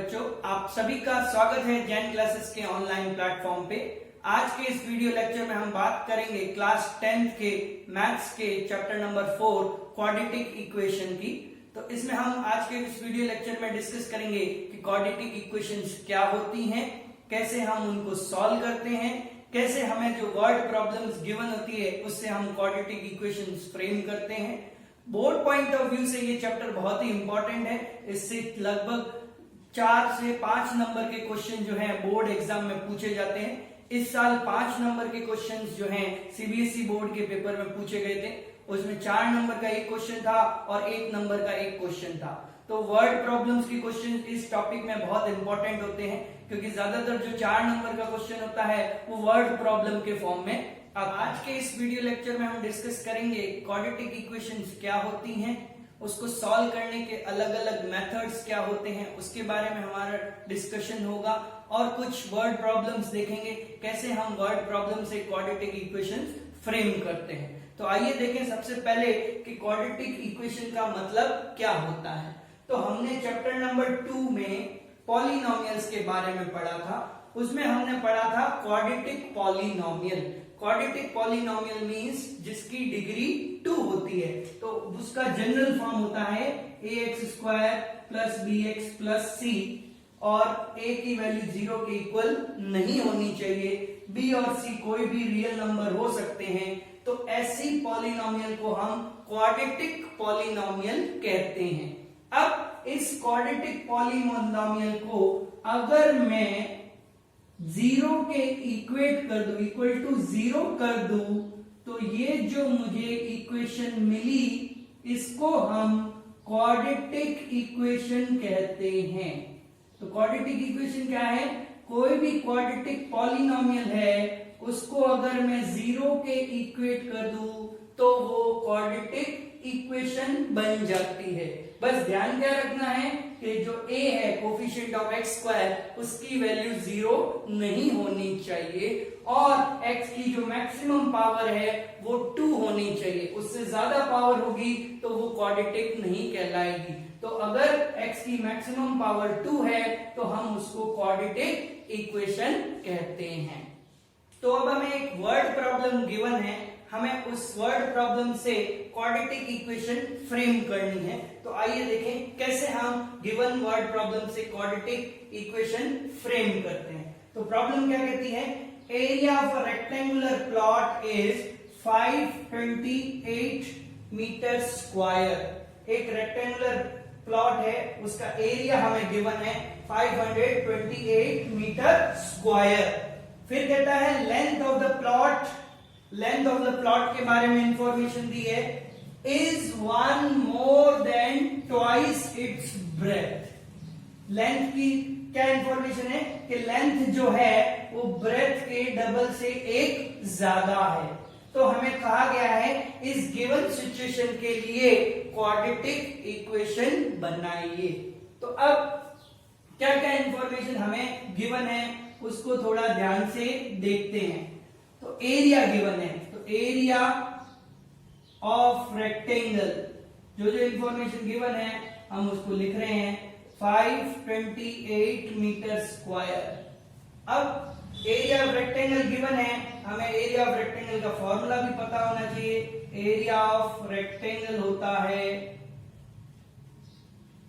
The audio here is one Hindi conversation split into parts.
बच्चों, आप सभी का स्वागत है जैन क्लासेस के ऑनलाइन प्लेटफॉर्म पे। आज के इस वीडियो लेक्चर में हम बात करेंगे क्लास 10th के मैथ्स के चैप्टर नंबर 4 क्वाड्रेटिक इक्वेशन की। तो इसमें हम आज के इस वीडियो लेक्चर में डिस्कस करेंगे कि क्वाड्रेटिक इक्वेशंस क्या होती हैं, कैसे हम उनको सॉल्व करते हैं, कैसे हमें जो वर्ड प्रॉब्लम्स गिवन होती है उससे हम क्वाड्रेटिक इक्वेशंस फ्रेम करते हैं। बोर्ड पॉइंट ऑफ व्यू से ये चैप्टर बहुत ही इंपॉर्टेंट है। इससे लगभग 4 से 5 नंबर के क्वेश्चन जो हैं बोर्ड एग्जाम में पूछे जाते हैं। इस साल 5 नंबर के क्वेश्चंस जो हैं सीबीएसई बोर्ड के पेपर में पूछे गए थे। उसमें 4 नंबर का एक क्वेश्चन था और 1 नंबर का एक क्वेश्चन था। तो वर्ड प्रॉब्लम्स के क्वेश्चन इस टॉपिक में बहुत इंपॉर्टेंट होते हैं, क्योंकि ज्यादातर जो 4 नंबर का क्वेश्चन होता है वो वर्ड प्रॉब्लम के फॉर्म में। अब आज के इस वीडियो लेक्चर में हम डिस्कस करेंगे क्वाड्रेटिक इक्वेशंस क्या होती हैं, उसको सॉल्व करने के अलग अलग मेथड्स क्या होते हैं, उसके बारे में हमारा डिस्कशन होगा और कुछ वर्ड प्रॉब्लम्स देखेंगे, कैसे हम वर्ड प्रॉब्लम से क्वाड्रेटिक इक्वेशंस फ्रेम करते हैं। तो आइए देखें सबसे पहले कि क्वाड्रेटिक इक्वेशन का मतलब क्या होता है। तो हमने चैप्टर नंबर 2 में पॉलिनोमियल्स के बारे में पढ़ा था। उसमें हमने पढ़ा था quadratic polynomial. Quadratic polynomial means जिसकी डिग्री 2 होती है। तो उसका जनरल फॉर्म होता है ax² plus bx plus c, और a की वैल्यू 0 के इक्वल नहीं होनी चाहिए। b और c कोई भी रियल नंबर हो सकते हैं। तो ऐसी पॉलिनोमियल को हम क्वाड्रेटिक पॉलिनोमियल कहते हैं। अब इस क्वाड्रेटिक पॉलिनोमियल को अगर मैं 0 के इक्वेट कर दूं, इक्वल टू 0 कर दूं, तो ये जो मुझे इक्वेशन मिली इसको हम क्वाड्रेटिक इक्वेशन कहते हैं। तो क्वाड्रेटिक इक्वेशन क्या है? कोई भी क्वाड्रेटिक पॉलिनोमियल है उसको अगर मैं 0 के इक्वेट कर दूं तो वो क्वाड्रेटिक इक्वेशन बन जाती है। बस ध्यान क्या रखना है कि जो a है कोफिशिएंट ऑफ x², उसकी वैल्यू 0 नहीं होनी चाहिए और x की जो मैक्सिमम पावर है वो 2 होनी चाहिए। उससे ज्यादा पावर होगी तो वो क्वाड्रेटिक नहीं कहलाएगी। तो अगर x की मैक्सिमम पावर 2 है तो हम उसको क्वाड्रेटिक इक्वेशन कहते हैं। तो अब हमें एक वर्ड प्रॉब्लम गिवन है, हमें उस वर्ड प्रॉब्लम से क्वाड्रेटिक इक्वेशन फ्रेम करनी है। तो आइए देखें कैसे हम गिवन वर्ड प्रॉब्लम से क्वाड्रेटिक इक्वेशन फ्रेम करते हैं। तो प्रॉब्लम क्या कहती है? Area of a rectangular plot is 528 metre square. एक रेक्टेंगुलर प्लॉट है, उसका एरिया हमें गिवन है 528 मीटर स्क्वायर। फिर कहता है length of the plot, length of the plot के बारे में इंफॉर्मेशन दी है, is 1 more than twice its breath. Length की क्या इंफॉर्मेशन है कि लेंथ जो है वो ब्रेथ के डबल से 1 ज्यादा है। तो हमें कहा गया है इस गिवन सिचुएशन के लिए क्वाड्रेटिक इक्वेशन बनाइए। तो अब क्या क्या इंफॉर्मेशन हमें गिवन है उसको थोड़ा ध्यान से देखते हैं। तो एरिया गिवन है, तो एरिया ऑफ रेक्टेंगल, जो जो इंफॉर्मेशन गिवन है हम उसको लिख रहे हैं 528 मीटर स्क्वायर। अब एरिया ऑफ रेक्टेंगल गिवन है, हमें एरिया ऑफ रेक्टेंगल का फॉर्मूला भी पता होना चाहिए। एरिया ऑफ रेक्टेंगल होता है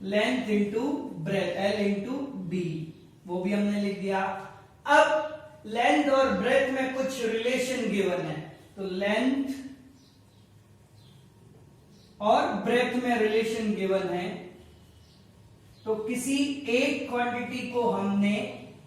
length into breadth, L into B, वो भी हमने लिख दिया। अब लेंथ और ब्रेथ में कुछ रिलेशन गिवन है, तो लेंथ और ब्रेथ में रिलेशन गिवन है। तो किसी एक क्वांटिटी को हमने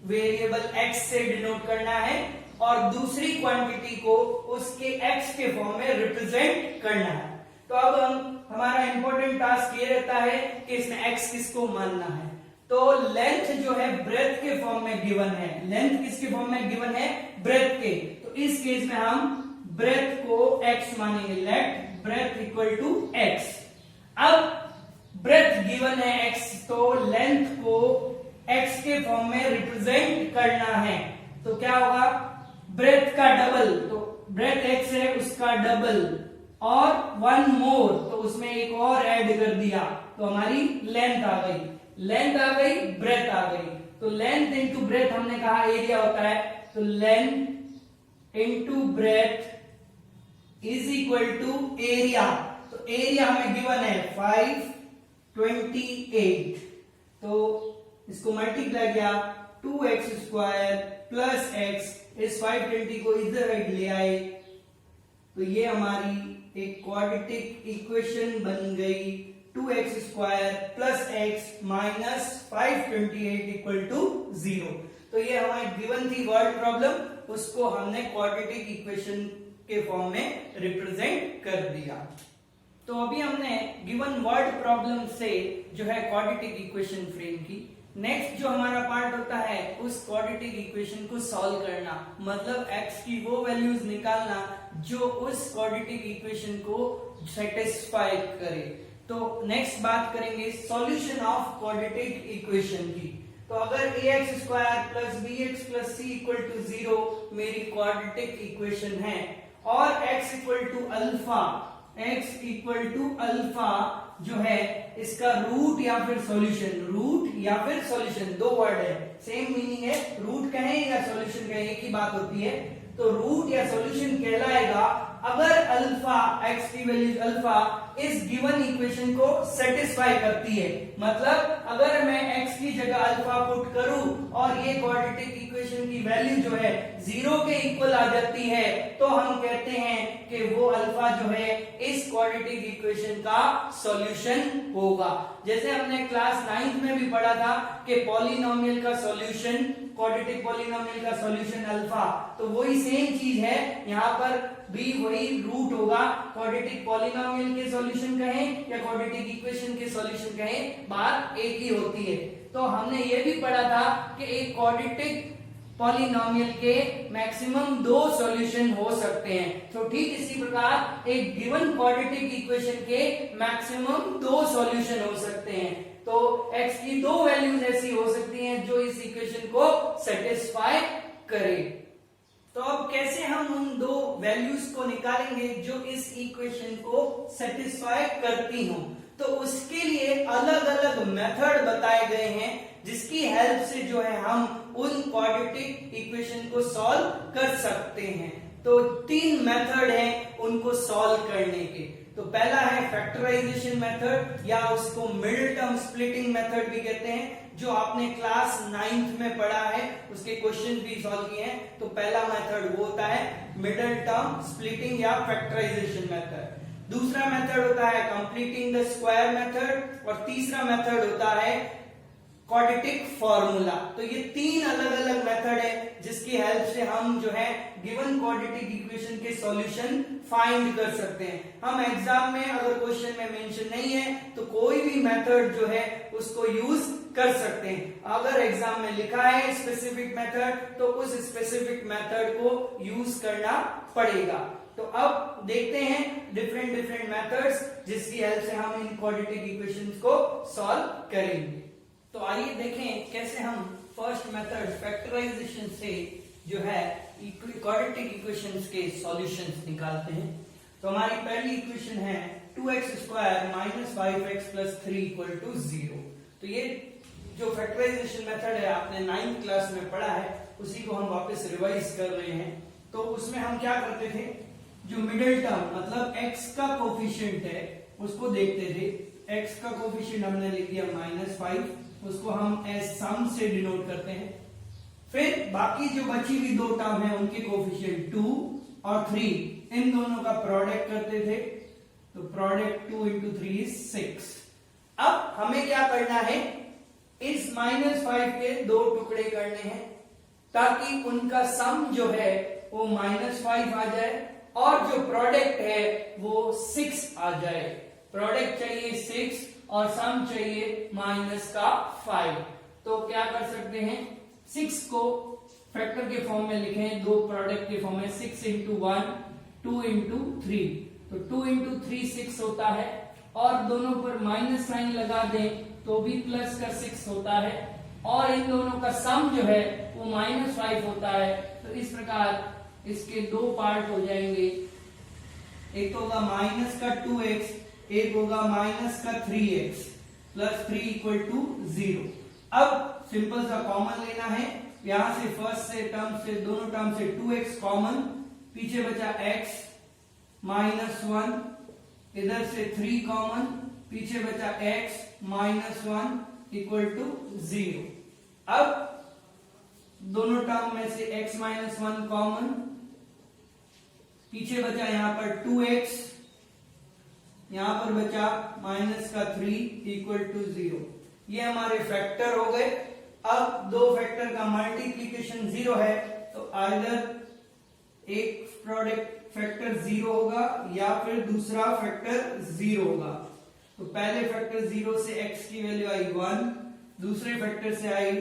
वेरिएबल x से डिनोट करना है और दूसरी क्वांटिटी को उसके x के फॉर्म में रिप्रेजेंट करना है। तो अब हमारा इंपॉर्टेंट टास्क ये रहता है कि इसमें x किसको मानना है। तो लेंथ जो है ब्रेथ के फॉर्म में गिवन है, लेंथ किसके फॉर्म में गिवन है? ब्रेथ के। तो इस केस में हम ब्रेथ को x मानेंगे, let breadth equal to x। अब ब्रेथ गिवन है x, तो लेंथ को x के फॉर्म में रिप्रेजेंट करना है। तो क्या होगा? ब्रेथ का डबल, तो ब्रेथ x है उसका डबल और 1 मोर, तो उसमें एक और ऐड कर दिया तो हमारी लेंथ आ गई। लेंथ आ गई, ब्रेथ आ गई। तो लेंथ इंटू ब्रेथ हमने कहा एरिया होता है, तो length into breadth is equal to area. तो एरिया हमें गिवन है 528, तो इसको मल्टीप्लाई किया 2x² प्लस x, इस 520 को इधर ले आए, तो ये हमारी एक क्वाड्रेटिक इक्वेशन बन गई 2x² plus x minus 528 equal to 0। तो ये हमारी गिवन थी वर्ड प्रॉब्लम, उसको हमने क्वाड्रेटिक इक्वेशन के फॉर्म में रिप्रेजेंट कर दिया। तो अभी हमने गिवन वर्ड प्रॉब्लम से जो है क्वाड्रेटिक इक्वेशन फ्रेम की। नेक्स्ट जो हमारा पार्ट होता है उस क्वाड्रेटिक इक्वेशन को सॉल्व करना, मतलब x की वो वैल्यूज निकालना जो उस क्वाड्रेटिक इक्वेशन को सेटिस्फाई करे। तो नेक्स्ट बात करेंगे सॉल्यूशन ऑफ क्वाड्रेटिक इक्वेशन की। तो अगर ax² plus bx plus c equal to 0 मेरी क्वाड्रेटिक इक्वेशन है और x इक्वल टू अल्फा जो है इसका रूट या फिर सॉल्यूशन, दो वर्ड है, सेम मीनिंग है, रूट कहें या सॉल्यूशन कहें एक ही बात होती है। तो रूट या सॉल्यूशन कहलाएगा अगर अल्फा, x की वैल्यू अल्फा इस गिवन इक्वेशन को सेटिस्फाई करती है। मतलब अगर मैं x की जगह अल्फा पुट करूं और ये क्वाड्रेटिक इक्वेशन की वैल्यू जो है 0 के इक्वल आ जाती है, तो हम कहते हैं कि वो अल्फा जो है इस क्वाड्रेटिक इक्वेशन का सॉल्यूशन होगा। जैसे हमने क्लास 9th में भी पढ़ा था कि पॉलिनोमियल का सॉल्यूशन, क्वाड्रेटिक पॉलिनोमियल का सॉल्यूशन अल्फा, तो वही सेम चीज है यहाँ पर भी, वही रूट होगा। क्वाड्रेटिक पॉलिनोमियल के सॉल्यूशन कहें या क्वाड्रेटिक इक्वेशन के सॉल्यूशन कहें, बात एक ही होती है। तो हमने ये भी पढ़ा था कि एक क्वाड्रेटिक पॉलिनोमियल के मैक्सिमम 2 सॉल्यूशन हो सकते हैं। तो ठीक इसी प्रकार एक गिवन क्वाड्रेटिक इक्वेशन के मैक्सिमम 2 सॉल्यूशन हो सकते हैं। तो x की 2 वैल्यूज ऐसी हो सकती हैं जो इस इक्वेशन को सेटिस्फाई करे। तो अब कैसे हम उन 2 वैल्यूज को निकालेंगे जो इस इक्वेशन को सेटिस्फाई करती हो। तो उसके लिए अलग अलग मेथड बताए गए हैं जिसकी हेल्प से जो है हम उन क्वाड्रेटिक इक्वेशन को सॉल्व कर सकते हैं। तो 3 मेथड हैं उनको सॉल्व करने के। तो पहला है फैक्टराइजेशन मेथड या उसको मिडिल टर्म स्प्लिटिंग मेथड भी कहते हैं, जो आपने क्लास 9th में पढ़ा है, उसके क्वेश्चन भी सॉल्व किए हैं। तो पहला मेथड वो होता है मिडिल टर्म स्प्लिटिंग या फैक्टराइजेशन मेथड। दूसरा मेथड होता है कंप्लीटिंग द स्क्वायर मेथड और तीसरा मेथड होता है क्वाड्रेटिक फॉर्मूला। तो ये 3 अलग अलग मेथड है जिसकी हेल्प से हम जो है गिवन क्वाड्रेटिक इक्वेशन के सॉल्यूशन फाइंड कर सकते हैं। हम एग्जाम में अगर क्वेश्चन में मेंशन नहीं है तो कोई भी मेथड जो है उसको यूज कर सकते हैं। अगर एग्जाम में लिखा है स्पेसिफिक मेथड तो उस स्पेसिफिक मेथड को यूज करना पड़ेगा। तो अब देखते हैं डिफरेंट मेथड्स जिसकी हेल्प से हम इन क्वाड्रेटिक इक्वेशंस को सॉल्व करेंगे। तो आइए देखें कैसे हम फर्स्ट मेथड फैक्टराइजेशन से जो है क्वाड्रेटिक इक्वेशंस के सॉल्यूशंस निकालते हैं। तो हमारी पहली इक्वेशन है 2x² minus 5x plus 3 equal to 0। तो ये जो फैक्टराइजेशन मेथड है आपने 9th क्लास में पढ़ा है, उसी को हम वापस रिवाइज कर रहे हैं। तो उसमें हम क्या करते थे, जो मिडिल टर्म मतलब x का कोफिशिएंट है उसको देखते थे। x का कोफिशिएंट हमने लिख दिया -5, उसको हम एज सम से डिनोट करते हैं। फिर बाकी जो बची हुई 2 टर्म है उनके कोफिशिएंट 2 और 3, इन दोनों का प्रोडक्ट करते थे। तो प्रोडक्ट 2 into 3 is 6। अब हमें क्या करना है, इस -5 के 2 टुकड़े करने हैं ताकि उनका सम जो है वो -5 आ जाए और जो प्रोडक्ट है वो 6 आ जाए। प्रोडक्ट चाहिए 6 और सम चाहिए -5। तो क्या कर सकते हैं, 6 को फैक्टर के फॉर्म में लिखें, 2 प्रोडक्ट के फॉर्म में 6 into 1 2 into 3। तो 2 into 3 6 होता है और दोनों पर माइनस साइन लगा दें तो भी प्लस का 6 होता है और इन दोनों का सम जो है वो -5 होता है। तो इस प्रकार इसके 2 पार्ट हो जाएंगे, एक होगा माइनस का 2x, एक होगा माइनस का 3x। Plus 3 equal to 0। अब सिंपल सा कॉमन लेना है, यहां से फर्स्ट से टर्म से दोनों टर्म से 2x कॉमन, पीछे बचा x माइनस 1, इधर से 3 कॉमन, पीछे बचा x माइनस 1 इक्वल टू 0। अब दोनों टर्म में से x माइनस 1 कॉमन, पीछे बचा यहां पर 2x, यहां पर बचा माइनस का 3 इक्वल टू 0। ये हमारे फैक्टर हो गए। अब दो फैक्टर का मल्टीप्लीकेशन 0 है तो आइदर एक प्रोडक्ट फैक्टर 0 होगा या फिर दूसरा फैक्टर 0 होगा। तो पहले फैक्टर 0 से x की वैल्यू आई 1, दूसरे फैक्टर से आई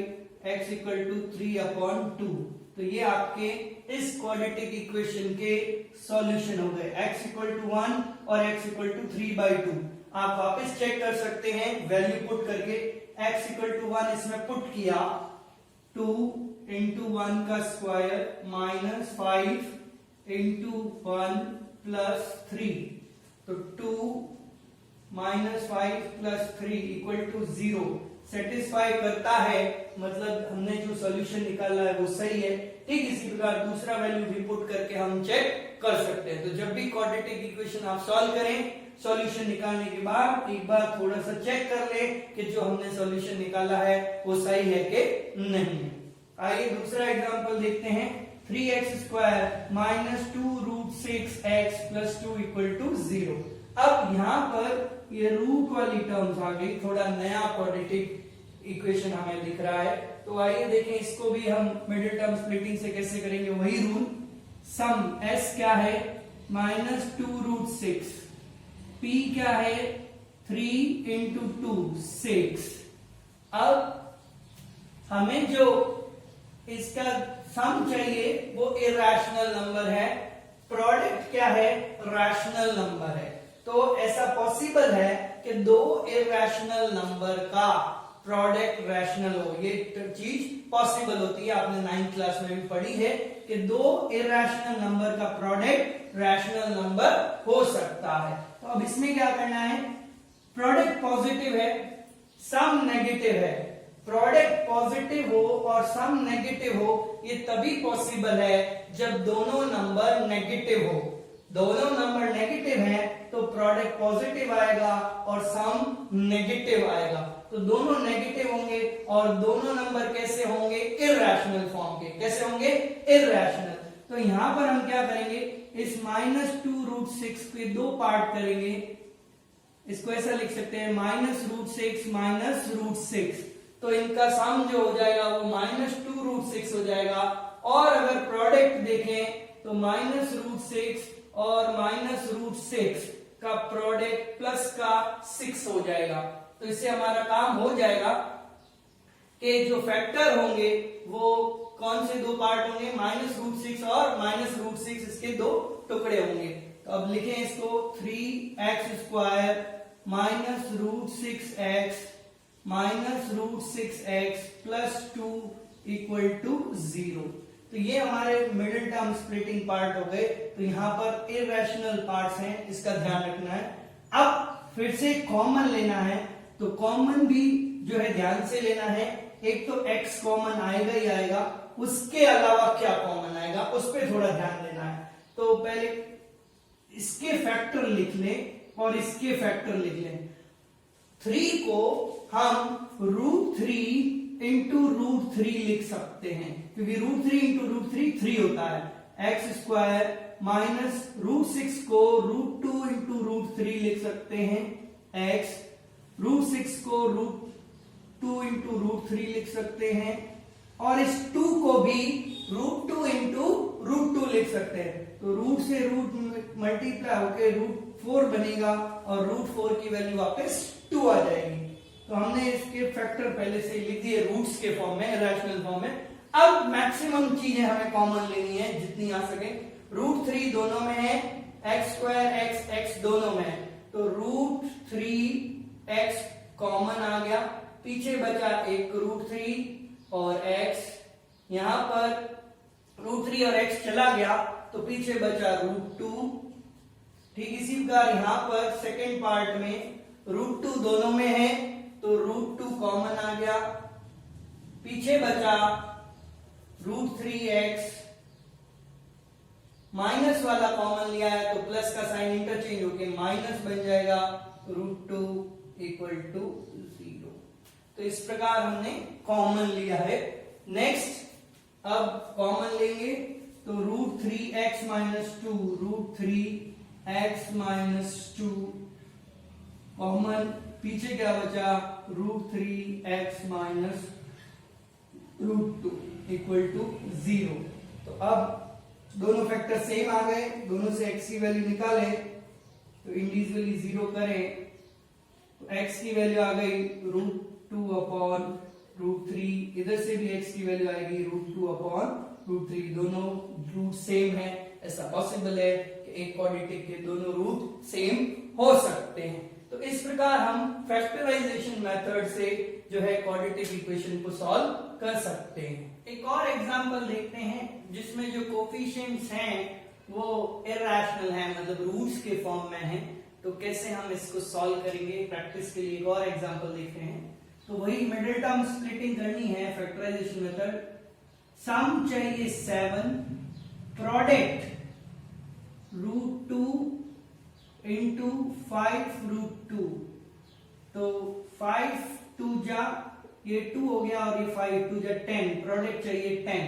x इक्वल टू 3/2। तो ये आपके इस क्वाड्रेटिक इक्वेशन के सॉल्यूशन हो गए, x इक्वल टू 1 और x इक्वल टू 3/2। आप वापस चेक कर सकते हैं वैल्यू पुट करके, x इक्वल टू 1 इसमें पुट किया, 2 इंटू 1 का स्क्वायर माइनस 5 इंटू 1 प्लस 3, तो 2 minus 5 plus 3 equal to 0 satisfy करता है, मतलब हमने जो सॉल्यूशन निकाला है वो सही है। ठीक इसी प्रकार दूसरा वैल्यू भी पुट करके हम चेक कर सकते हैं। तो जब भी क्वाड्रेटिक इक्वेशन आप सॉल्व करें, सॉल्यूशन निकालने के बाद एक बार थोड़ा सा चेक कर ले कि जो हमने सॉल्यूशन निकाला है वो सही है कि नहीं। आइए दूसरा एग्जांपल देखते हैं। 3x square minus 2 root 6x plus 2 equal to 0। अब यहाँ पर ये रूट वाली टर्म्स आ गई, थोड़ा नया क्वाड्रेटिक इक्वेशन हमें दिख रहा है। तो आइए देखें इसको भी हम मिडिल टर्म स्प्लिटिंग से कैसे करेंगे। वही रूल, सम s क्या है माइनस 2 रूट 6, p क्या है 3 इंटू 2 6। अब हमें जो इसका सम चाहिए वो इरैशनल नंबर है, प्रोडक्ट क्या है रैशनल नंबर है। तो ऐसा पॉसिबल है कि दो इरैशनल नंबर का प्रोडक्ट रैशनल हो, ये चीज पॉसिबल होती है, आपने 9th क्लास में भी पढ़ी है कि दो इरैशनल नंबर का प्रोडक्ट रैशनल नंबर हो सकता है। तो अब इसमें क्या करना है, प्रोडक्ट पॉजिटिव है, सम नेगेटिव है। प्रोडक्ट पॉजिटिव हो और सम नेगेटिव हो ये तभी पॉसिबल है जब दोनों नंबर नेगेटिव हो। दोनों नंबर नेगेटिव है तो प्रोडक्ट पॉजिटिव आएगा और सम नेगेटिव आएगा। तो दोनों नेगेटिव होंगे और दोनों नंबर कैसे होंगे, इरैशनल फॉर्म के। कैसे होंगे, इरैशनल। तो यहां पर हम क्या करेंगे, इस माइनस 2 रूट 6 के दो पार्ट करेंगे। इसको ऐसा लिख सकते हैं माइनस रूट 6 माइनस रूट 6। तो इनका सम जो हो जाएगा वो माइनस 2 रूट 6 हो जाएगा। और अगर प्रोडक्ट देखें तो माइनस रूट 6 और माइनस रूट 6 का प्रोडक्ट प्लस का 6 हो जाएगा। तो इससे हमारा काम हो जाएगा कि जो फैक्टर होंगे वो कौन से दो पार्ट होंगे, माइनस रूट 6 और माइनस रूट 6, इसके दो टुकड़े होंगे। तो अब लिखें इसको 3x square minus root 6x minus root 6x plus 2 equal to 0। तो ये हमारे मिडिल टर्म स्प्लिटिंग पार्ट हो गए। तो यहां पर इरैशनल पार्ट्स हैं, इसका ध्यान रखना है। अब फिर से कॉमन लेना है, तो कॉमन भी जो है ध्यान से लेना है। एक तो x कॉमन आएगा ही आएगा, उसके अलावा क्या कॉमन आएगा उस पर थोड़ा ध्यान देना है। तो पहले इसके फैक्टर लिख लें और इसके फैक्टर लिख लें। 3 को हम रूट 3 इंटू रूट 3 लिख सकते हैं, क्योंकि रूट 3 इंटू रूट 3 3 होता है। एक्स स्क्वायर माइनस रूट 6 को रूट 2 इंटू रूट 3 लिख सकते हैं x, रूट 6 को रूट 2 इंटू रूट 3 लिख सकते हैं, और इस 2 को भी रूट 2 इंटू रूट 2 लिख सकते हैं। तो रूट से रूट मल्टीप्लाई होकर रूट 4 बनेगा और रूट 4 की वैल्यू वापस 2 आ जाएगी। तो हमने इसके फैक्टर पहले से लिख दिए रूट्स के फॉर्म में, रैशनल फॉर्म में। अब मैक्सिमम चीजें हमें कॉमन लेनी है जितनी आ सके। रूट 3 दोनों में है, एक्स स्क्वायर एक्स एक्स दोनों में है, तो रूट 3x कॉमन आ गया, पीछे बचा एक रूट 3 और x, यहां पर रूट 3 और x चला गया तो पीछे बचा रूट 2। ठीक इसी प्रकार यहां पर सेकेंड पार्ट में रूट 2 दोनों में है तो √2 कॉमन आ गया, पीछे बचा √3x, माइनस वाला कॉमन लिया है तो प्लस का साइन इंटरचेंज होके माइनस बन जाएगा, √2 इक्वल टू 0। तो इस प्रकार हमने कॉमन लिया है। नेक्स्ट अब कॉमन लेंगे तो √3x minus 2, √3x minus 2 common, पीछे क्या बचा √3x माइनस √2 इक्वल टू 0। तो अब दोनों फैक्टर सेम आ गए, दोनों से x की वैल्यू निकाले तो इंडिविजुअली 0 करें तो x की वैल्यू आ गई √2 अपॉन √3, इधर से भी x की वैल्यू आएगी √2 अपॉन √3, दोनों रूट सेम है। ऐसा पॉसिबल है कि एक क्वाड्रेटिक के दोनों रूट सेम हो सकते हैं। तो इस प्रकार हम फैक्टराइजेशन मेथड से जो है क्वाड्रेटिक इक्वेशन को सॉल्व कर सकते हैं। एक और एग्जांपल देखते हैं जिसमें जो कोफिशिएंट्स हैं वो इरैशनल हैं, मतलब रूट्स के फॉर्म में हैं। तो कैसे हम इसको सॉल्व करेंगे, प्रैक्टिस के लिए एक और एग्जांपल देखते हैं। तो वही मिडिल टर्म स्प्लिटिंग करनी है, फैक्टराइजेशन मेथड। सम चाहिए 7, प्रोडक्ट √2 इंटू 5√2, तो 5 2 जा ये 2 हो गया और ये 5 2 जा 10, प्रोडक्ट चाहिए 10।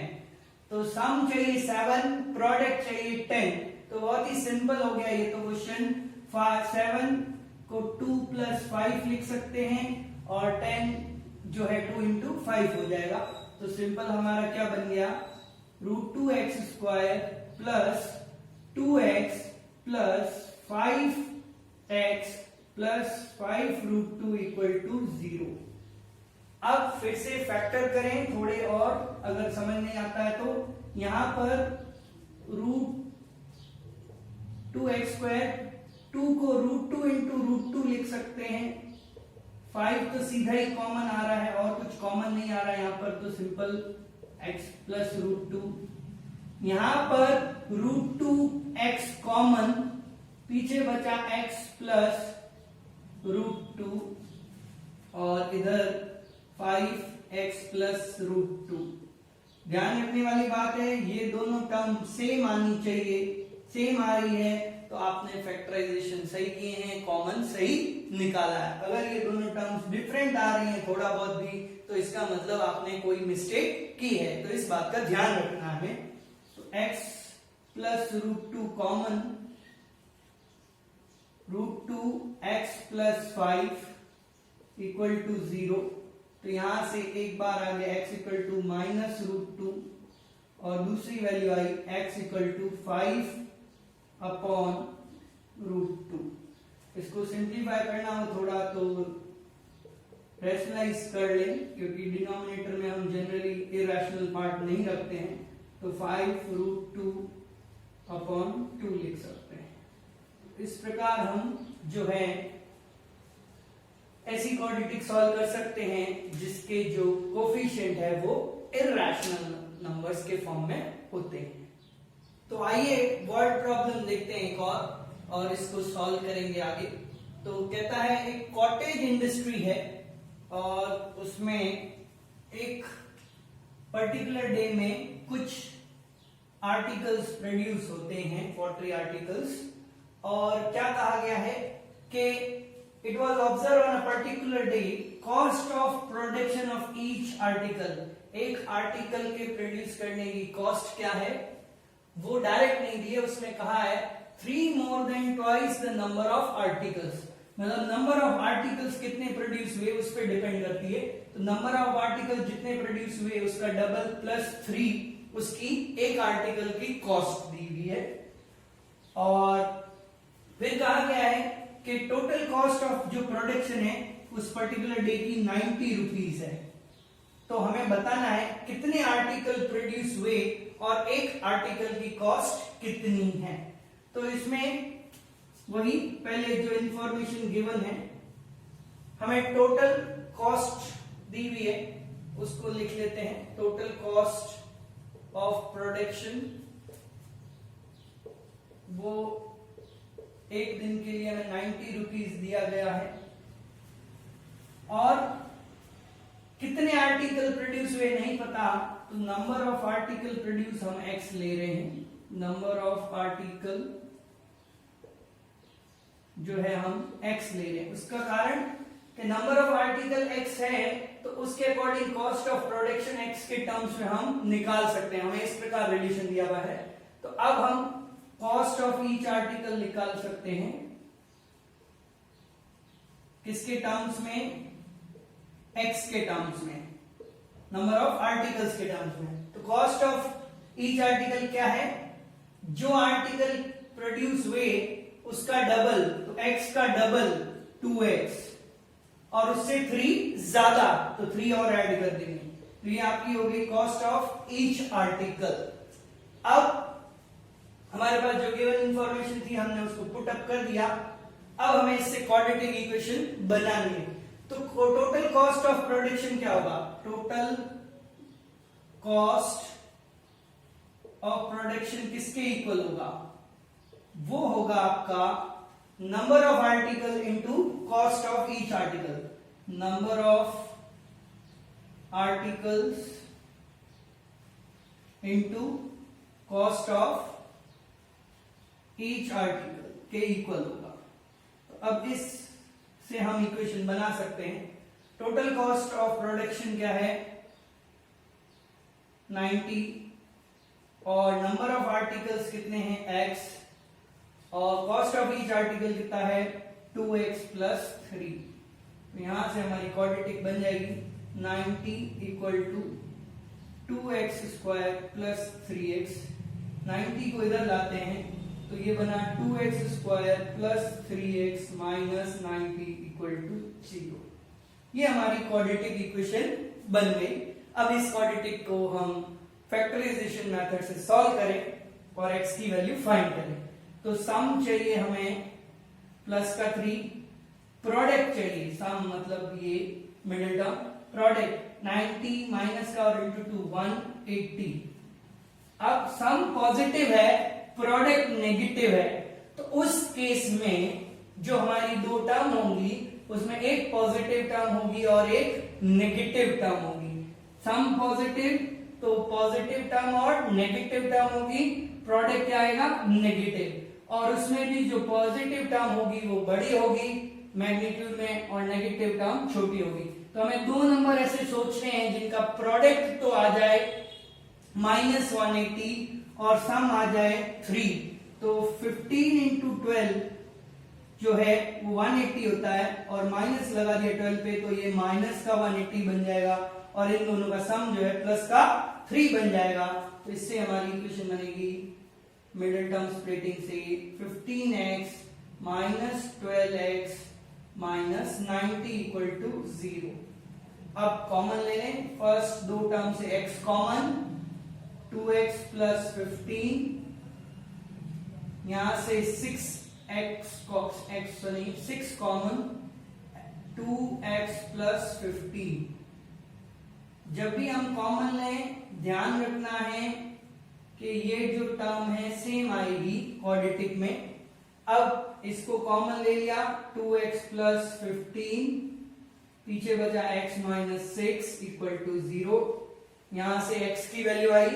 तो सम चाहिए 7, प्रोडक्ट चाहिए 10। तो बहुत ही सिंपल हो गया ये तो क्वेश्चन। 7 को 2 + 5 लिख सकते हैं और 10 जो है 2 इंटू 5 हो जाएगा। तो सिंपल हमारा क्या बन गया, √2x² plus 2x plus 5x plus 5√2 equal to 0। अब फिर से फैक्टर करें थोड़े और, अगर समझ नहीं आता है तो यहां पर √2x², 2 को √2 इंटू √2 लिख सकते हैं। 5 तो सीधा ही कॉमन आ रहा है और कुछ कॉमन नहीं आ रहा है यहां पर, तो सिंपल x प्लस √2। यहां पर √2x कॉमन, पीछे बचा x प्लस √2 और इधर 5x प्लस √2। ध्यान रखने वाली बात है ये दोनों टर्म सेम आनी चाहिए, सेम आ रही है तो आपने फैक्टराइजेशन सही किए हैं, कॉमन सही निकाला है। अगर ये दोनों टर्म्स डिफरेंट आ रही हैं थोड़ा बहुत भी, तो इसका मतलब आपने कोई मिस्टेक की है, तो इस बात का ध्यान रखना है। तो x plus √2 common, √2x plus 5 equal to 0। तो यहां से एक बार आ गया x इक्वल टू माइनस √2 और दूसरी वैल्यू आई x इक्वल टू 5 अपॉन √2। इसको सिंप्लीफाई करना हो थोड़ा तो रैशनलाइज कर लें, क्योंकि डिनोमिनेटर में हम जनरली इरैशनल पार्ट नहीं रखते हैं। तो 5√2 अपॉन 2 लिख सकते हैं। इस प्रकार हम जो है ऐसी क्वाड्रेटिक सॉल्व कर सकते हैं जिसके जो कोफिशिएंट है वो इरैशनल नंबर्स के फॉर्म में होते हैं। तो आइए वर्ड प्रॉब्लम देखते हैं एक और इसको सॉल्व करेंगे आगे। तो कहता है एक कॉटेज इंडस्ट्री है और उसमें एक पर्टिकुलर डे में कुछ आर्टिकल्स प्रोड्यूस होते हैं, पोल्ट्री आर्टिकल्स, और क्या कहा गया है कि it was observe on a particular day cost of production of each article. एक आर्टिकल के प्रोड्यूस करने की कॉस्ट क्या है वो डायरेक्ट नहीं दिए, उसमें कहा है 3 more than twice the number of articles, मतलब नंबर ऑफ आर्टिकल्स कितने प्रोड्यूस हुए उस पर डिपेंड करती है। तो नंबर ऑफ आर्टिकल जितने प्रोड्यूस हुए उसका डबल प्लस 3 उसकी एक आर्टिकल की कॉस्ट दी हुई है। और फिर कहा गया है कि टोटल कॉस्ट ऑफ जो प्रोडक्शन है उस पर्टिकुलर डे की 90 रुपीज है। तो हमें बताना है कितने आर्टिकल प्रोड्यूस हुए और एक आर्टिकल की कॉस्ट कितनी है। तो इसमें वही पहले जो इंफॉर्मेशन गिवन है, हमें टोटल कॉस्ट दी हुई है उसको लिख लेते हैं। टोटल कॉस्ट ऑफ प्रोडक्शन, वो एक दिन के लिए हमें 90 रुपीज दिया गया है। और कितने आर्टिकल प्रोड्यूस हुए नहीं पता, तो नंबर ऑफ आर्टिकल प्रोड्यूस हम x ले रहे हैं। नंबर ऑफ आर्टिकल जो है हम x ले रहे हैं। उसका कारण कि नंबर ऑफ आर्टिकल x है तो उसके according cost of production x के टर्म्स में हम निकाल सकते हैं। हमें इस प्रकार रिलेशन दिया हुआ है, तो अब हम कॉस्ट ऑफ ईच आर्टिकल निकाल सकते हैं किसके टर्म्स में, x के टर्म्स में, नंबर ऑफ आर्टिकल्स के टर्म्स में। तो कॉस्ट ऑफ ईच आर्टिकल क्या है, जो आर्टिकल प्रोड्यूस हुए उसका डबल, तो x का डबल 2x और उससे 3 ज्यादा तो 3 और ऐड कर देंगे, तो ये आपकी होगी कॉस्ट ऑफ ईच आर्टिकल। अब हमारे पास जो गिवन इंफॉर्मेशन थी हमने उसको पुट अप कर दिया। अब हमें इससे क्वाड्रेटिक इक्वेशन बनानी है। तो टोटल कॉस्ट ऑफ प्रोडक्शन क्या होगा, टोटल कॉस्ट ऑफ प्रोडक्शन किसके इक्वल होगा, वो होगा आपका number of article into cost of each article. Number of articles into cost of each article के इक्वल होगा। तो अब इससे हम इक्वेशन बना सकते हैं। टोटल कॉस्ट ऑफ प्रोडक्शन क्या है 90 और नंबर ऑफ आर्टिकल्स कितने हैं x और कॉस्ट ऑफ ईच आर्टिकल कितना है 2x प्लस 3। तो यहां से हमारी क्वाड्रेटिक बन जाएगी 90 equal to 2x square plus 3x। 90 को इधर लाते हैं तो ये बना 2x square plus 3x minus 90 equal to 0। ये हमारी क्वाड्रेटिक इक्वेशन बन गई। अब इस क्वाड्रेटिक को हम फैक्टराइजेशन मेथड से सॉल्व करें और x की वैल्यू फाइंड करें। तो सम चाहिए हमें प्लस का 3, प्रोडक्ट चाहिए, सम मतलब ये मिडिल टर्म, प्रोडक्ट 90 माइनस का और इंटू 2 180। अब सम पॉजिटिव है, प्रोडक्ट नेगेटिव है, तो उस केस में जो हमारी दो टर्म होंगी उसमें एक पॉजिटिव टर्म होगी और एक नेगेटिव टर्म होगी। सम पॉजिटिव तो पॉजिटिव टर्म और नेगेटिव टर्म होगी, प्रोडक्ट क्या आएगा नेगेटिव, और उसमें भी जो पॉजिटिव टर्म होगी वो बड़ी होगी मैग्नीट्यूड में और नेगेटिव टर्म छोटी होगी। तो हमें दो नंबर ऐसे सोचने हैं जिनका प्रोडक्ट तो आ जाए -180 और सम आ जाए 3। तो 15 इंटू 12 जो है वो 180 होता है और माइनस लगा दिया 12 पे तो ये माइनस का 180 बन जाएगा और इन दोनों का सम जो है प्लस का 3 बन जाएगा। तो इससे हमारी इक्वेशन बनेगी मिडिल टर्म स्प्लिटिंग से 15x minus 12x minus 90 equal to 0। अब कॉमन ले लें, फर्स्ट दो टर्म से x कॉमन, 2x प्लस 15, यहां से 6 कॉमन, 2x प्लस 15। जब भी हम कॉमन लें ध्यान रखना है कि ये जो टर्म है सेम आएगी क्वाड्रेटिक में। अब इसको कॉमन ले लिया 2x प्लस 15, पीछे बचा x माइनस 6 इक्वल टू 0। यहां से x की वैल्यू आई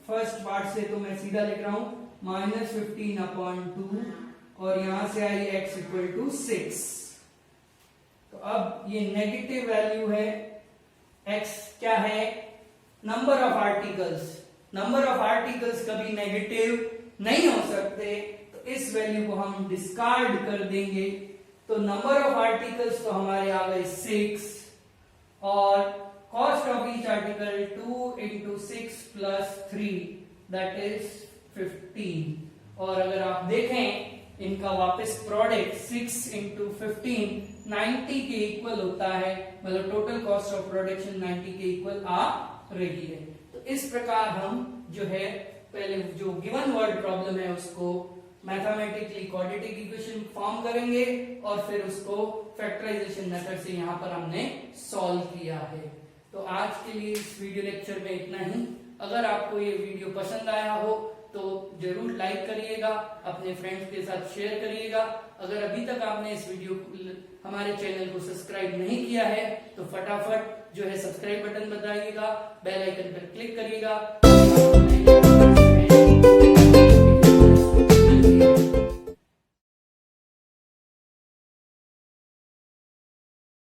फर्स्ट पार्ट से तो मैं सीधा लिख रहा हूं -15/2 और यहां से आई x इक्वल टू 6। तो अब ये नेगेटिव वैल्यू है, x क्या है number of articles. Number of articles कभी नेगेटिव नहीं हो सकते, तो इस वैल्यू को हम डिस्कार्ड कर देंगे। तो नंबर ऑफ आर्टिकल्स तो हमारे आ गए 6 और cost of each article 2 into 6 plus 3 that is 15। और अगर आप देखें इनका वापस प्रोडक्ट 6 इंटू 15 90 के इक्वल होता है, मतलब टोटल कॉस्ट ऑफ प्रोडक्शन 90 के इक्वल आ रही है। तो इस प्रकार हम जो है पहले जो गिवन वर्ड प्रॉब्लम है उसको मैथमेटिकली क्वाड्रेटिक इक्वेशन फॉर्म करेंगे और फिर उसको फैक्टराइजेशन मेथड से यहां पर हमने सॉल्व किया है। तो आज के लिए इस वीडियो लेक्चर में इतना ही। अगर आपको ये वीडियो पसंद आया हो तो जरूर लाइक करिएगा, अपने फ्रेंड्स के साथ शेयर करिएगा अगर अभी तक आपने इस वीडियो हमारे चैनल को सब्सक्राइब नहीं किया है तो फटाफट जो है सब्सक्राइब बटन दबाइएगा, बेल आइकन पर क्लिक करिएगा।